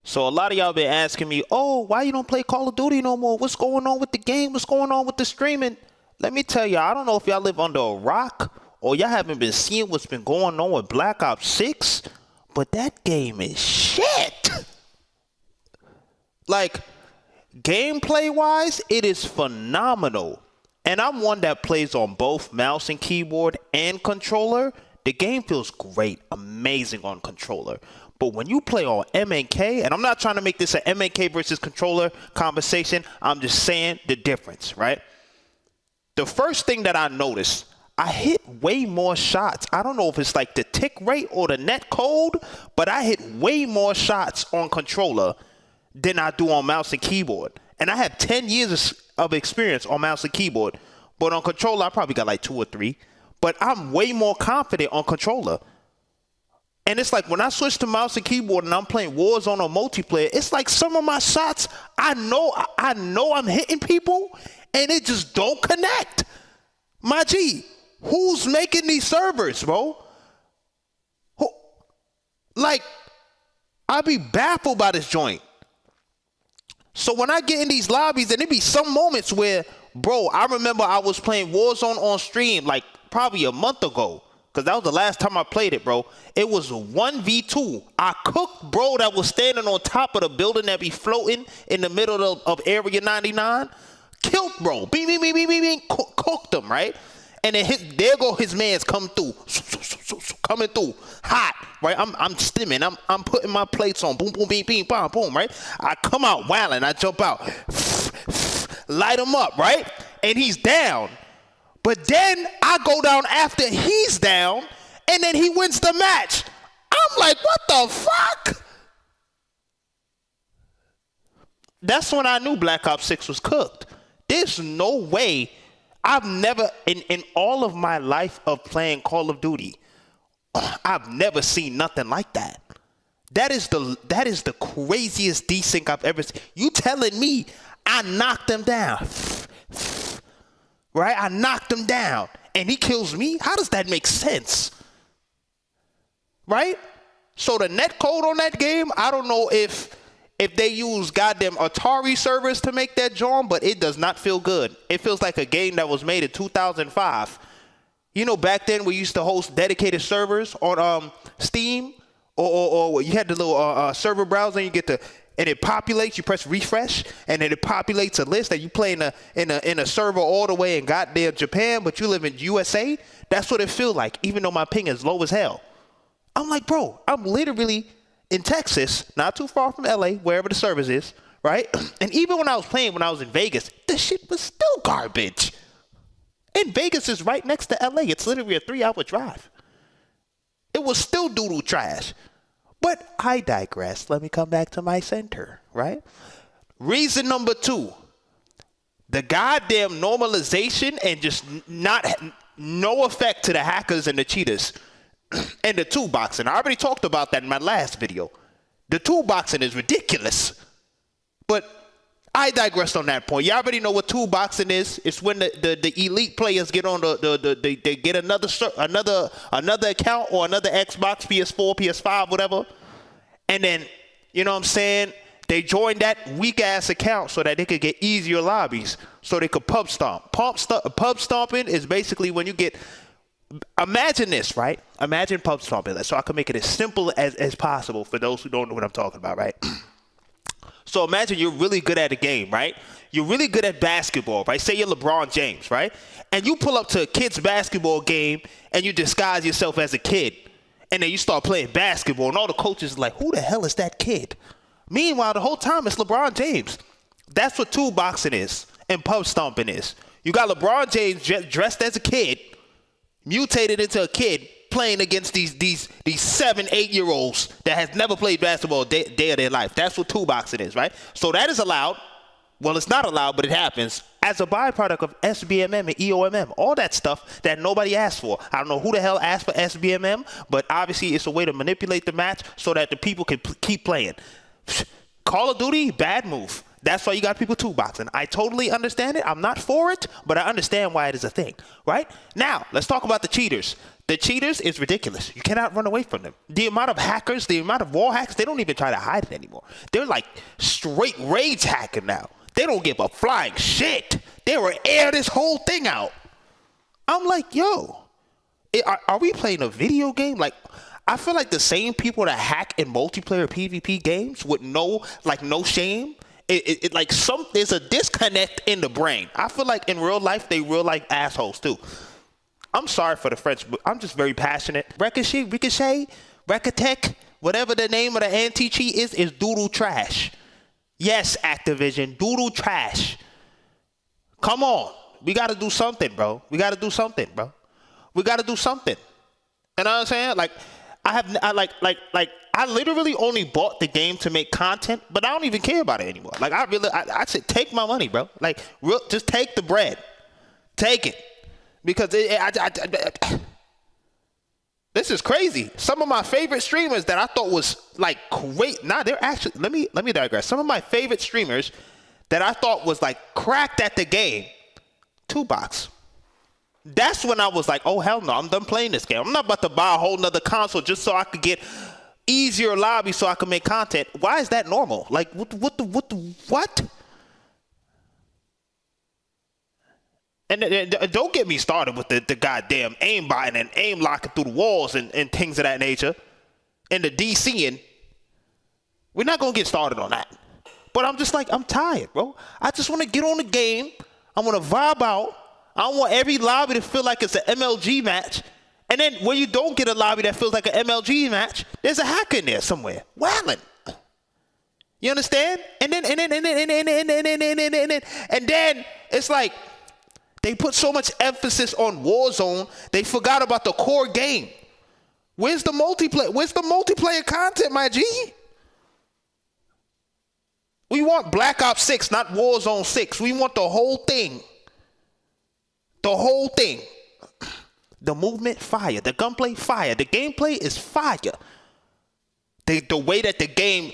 So a lot of y'all been asking me, oh, why you don't play Call of Duty no more? What's going on with the game? What's going on with the streaming? Let me tell y'all, I don't know if y'all live under a rock or y'all haven't been seeing what's been going on with Black Ops 6, but that game is shit. Like, gameplay-wise, it is phenomenal. And I'm one that plays on both mouse and keyboard and controller. The game feels great, amazing on controller. But when you play on MNK, and I'm not trying to make this an MNK versus controller conversation, I'm just saying the difference, right? The first thing that I noticed, I hit way more shots. I don't know if it's like the tick rate or the net code, but I hit way more shots on controller than I do on mouse and keyboard. And I have 10 years of experience on mouse and keyboard, but on controller, I probably got like 2 or 3. But I'm way more confident on controller. And it's like when I switch to mouse and keyboard and I'm playing Warzone or multiplayer, it's like some of my shots, I know I'm hitting people and it just don't connect. My G, who's making these servers, bro? Like, I be baffled by this joint. So when I get in these lobbies, and it be some moments where, bro, I remember I was playing Warzone on stream like probably a month ago. Because that was the last time I played it, bro. It was 1v2. I cooked bro that was standing on top of the building that be floating in the middle of Area 99. Killed bro. Bing. Cooked him, right? And then there go his mans coming through. Coming through. Hot, right? I'm stimming. I'm putting my plates on. Boom, boom, bing, bing, bam, boom, right? I come out wilding. I jump out. Light him up, right? And he's down. But then I go down after he's down, and then he wins the match. I'm like, what the fuck? That's when I knew Black Ops 6 was cooked. There's no way. I've never, in all of my life of playing Call of Duty, I've never seen nothing like that. That is the craziest desync I've ever seen. You telling me I knocked him down? Right? I knocked him down and he kills me? How does that make sense? Right? So the net code on that game, I don't know if they use goddamn Atari servers to make that joint, but it does not feel good. It feels like a game that was made in 2005. You know, back then we used to host dedicated servers on Steam or you had the little server browser and you get to, and it populates, you press refresh, and then it populates a list that you play in a server all the way in goddamn Japan, but you live in USA. That's what it feels like, even though my ping is low as hell. I'm like, bro, I'm literally in Texas, not too far from LA, wherever the service is, right? And even when I was playing, when I was in Vegas, the shit was still garbage. And Vegas is right next to LA. It's literally a 3-hour drive. It was still doodle trash. But I digress. Let me come back to my center, right? Reason number 2, the goddamn normalization and just no effect to the hackers and the cheaters and the toolboxing. I already talked about that in my last video. The toolboxing is ridiculous. But I digressed on that point. You already know what toolboxing is. It's when the elite players get on they get another account or another Xbox, PS4, PS5, whatever. And then, you know what I'm saying, they join that weak-ass account so that they could get easier lobbies, so they could pub stomp. Pub stomping is basically when you get, imagine this, right? Imagine pub stomping, so I can make it as simple as possible for those who don't know what I'm talking about, right? So imagine you're really good at a game, right? You're really good at basketball, right? Say you're LeBron James, right? And you pull up to a kid's basketball game and you disguise yourself as a kid. And then you start playing basketball and all the coaches are like, who the hell is that kid? Meanwhile, the whole time it's LeBron James. That's what toolboxing is and pub stomping is. You got LeBron James dressed as a kid, mutated into a kid, playing against these 7-8-year-olds that has never played basketball a day of their life. That's what toolboxing is, right? So that is allowed. Well, it's not allowed, but it happens as a byproduct of SBMM and EOMM, all that stuff that nobody asked for. I don't know who the hell asked for SBMM, but obviously it's a way to manipulate the match so that the people can keep playing. Call of Duty, bad move. That's why you got people toolboxing. I totally understand it. I'm not for it, but I understand why it is a thing, right? Now, let's talk about the cheaters. The cheaters is ridiculous. You cannot run away from them. The amount of hackers, the amount of wall hacks, they don't even try to hide it anymore. They're like straight rage hacking now. They don't give a flying shit. They will air this whole thing out. I'm like, yo, are we playing a video game? Like, I feel like the same people that hack in multiplayer PvP games with no shame, there's a disconnect in the brain. I feel like in real life, they real life assholes too. I'm sorry for the French, but I'm just very passionate. Ricochet, whatever the name of the anti-cheat is doodle trash. Yes, Activision, doodle trash. Come on. We got to do something, bro. We got to do something. You know what I'm saying? Like, I literally only bought the game to make content, but I don't even care about it anymore. Like, I said, take my money, bro. Like, just take the bread. Take it. Because this is crazy. Some of my favorite streamers that I thought was like great. They're actually, let me digress. Some of my favorite streamers that I thought was like cracked at the game, 2box. That's when I was like, oh hell no, I'm done playing this game. I'm not about to buy a whole nother console just so I could get easier lobby so I can make content. Why is that normal? Like what? And don't get me started with the goddamn aimbotting and aim locking through the walls and things of that nature. And the DCing. We're not going to get started on that. But I'm just like, I'm tired, bro. I just want to get on the game. I want to vibe out. I don't want every lobby to feel like it's an MLG match. And then when you don't get a lobby that feels like an MLG match, there's a hacker in there somewhere. Wildin'. You understand? And then it's like, they put so much emphasis on Warzone, they forgot about the core game. Where's the multiplayer? Where's the multiplayer content, my G? We want Black Ops 6, not Warzone 6. We want the whole thing. The whole thing. The movement, fire. The gunplay, fire. The gameplay is fire. The way that the game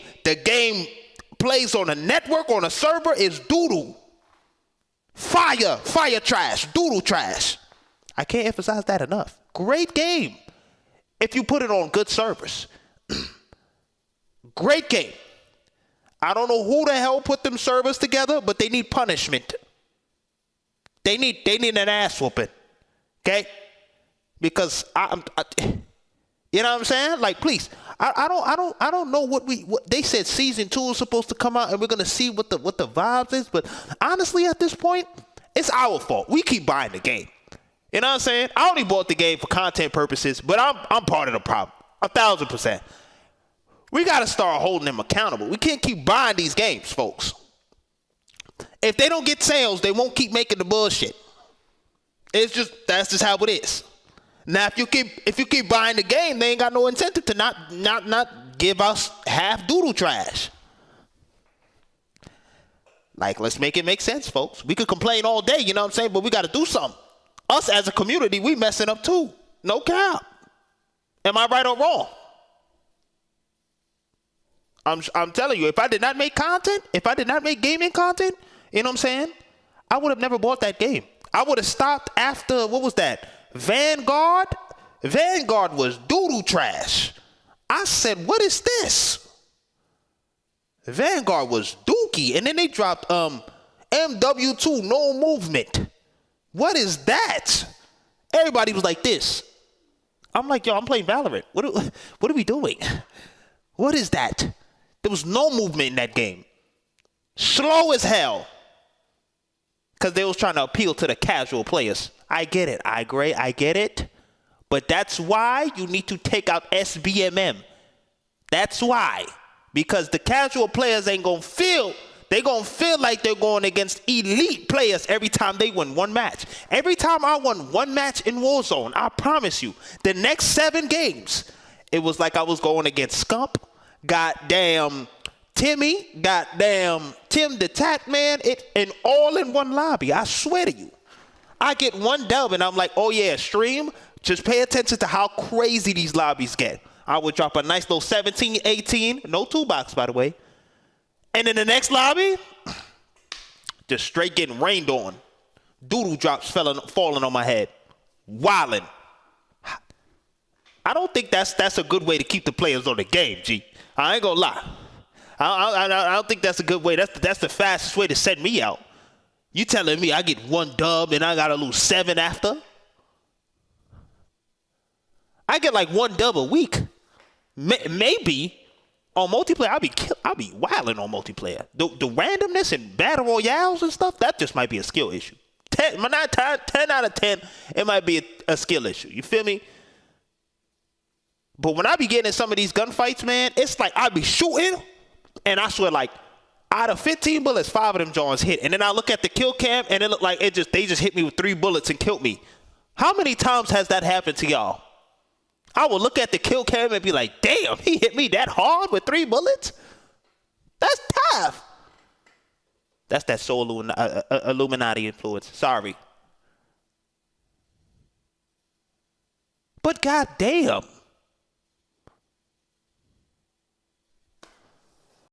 plays on a network, on a server, is doodle. Fire trash, doodle trash. I can't emphasize that enough. Great game if you put it on good servers. Great game. I don't know who the hell put them servers together, but they need punishment. They need an ass whooping. Okay? Because you know what I'm saying? Like, please. I don't know what they said. Season 2 is supposed to come out, and we're gonna see what the vibes is. But honestly, at this point, it's our fault. We keep buying the game. You know what I'm saying? I only bought the game for content purposes, but I'm part of the problem. 1,000%. We gotta start holding them accountable. We can't keep buying these games, folks. If they don't get sales, they won't keep making the bullshit. That's just how it is. Now, if you keep buying the game, they ain't got no incentive to not give us half doodle trash. Like, let's make it make sense, folks. We could complain all day, you know what I'm saying? But we got to do something. Us as a community, we messing up too. No cap. Am I right or wrong? I'm telling you, if I did not make content, if I did not make gaming content, you know what I'm saying? I would have never bought that game. I would have stopped after, what was that? Vanguard was doodle trash. I said, what is this? Vanguard was dookie. And then they dropped MW2, no movement. What is that? Everybody was like this. I'm like, yo, I'm playing Valorant. What are we doing? What is that? There was no movement in that game. Slow as hell. Because they was trying to appeal to the casual players. I get it. I agree. I get it. But that's why you need to take out SBMM. That's why. Because the casual players ain't going to feel. They're going to feel like they're going against elite players every time they win one match. Every time I won one match in Warzone, I promise you, the next 7 games, it was like I was going against Scump, goddamn Timmy, goddamn Tim the Tack Man, and all in one lobby. I swear to you. I get one dub and I'm like, oh yeah, stream, just pay attention to how crazy these lobbies get. I would drop a nice little 17, 18, no 2-box by the way. And in the next lobby, just straight getting rained on. Doodle drops falling on my head. Wildin'. I don't think that's a good way to keep the players on the game, G. I ain't gonna lie. I don't think that's a good way. That's the fastest way to set me out. You telling me I get one dub and I gotta lose 7 after? I get like one dub a week. Maybe on multiplayer, I'll be wilding on multiplayer. The randomness and battle royales and stuff, that just might be a skill issue. 10 out of 10, it might be a skill issue. You feel me? But when I be getting in some of these gunfights, man, it's like I be shooting, and I swear, like, out of 15 bullets, 5 of them Johns hit. And then I look at the kill cam, and it look like they just hit me with 3 bullets and killed me. How many times has that happened to y'all? I would look at the kill cam and be like, damn, he hit me that hard with 3 bullets? That's tough. That's that soul Illuminati influence. Sorry. But goddamn.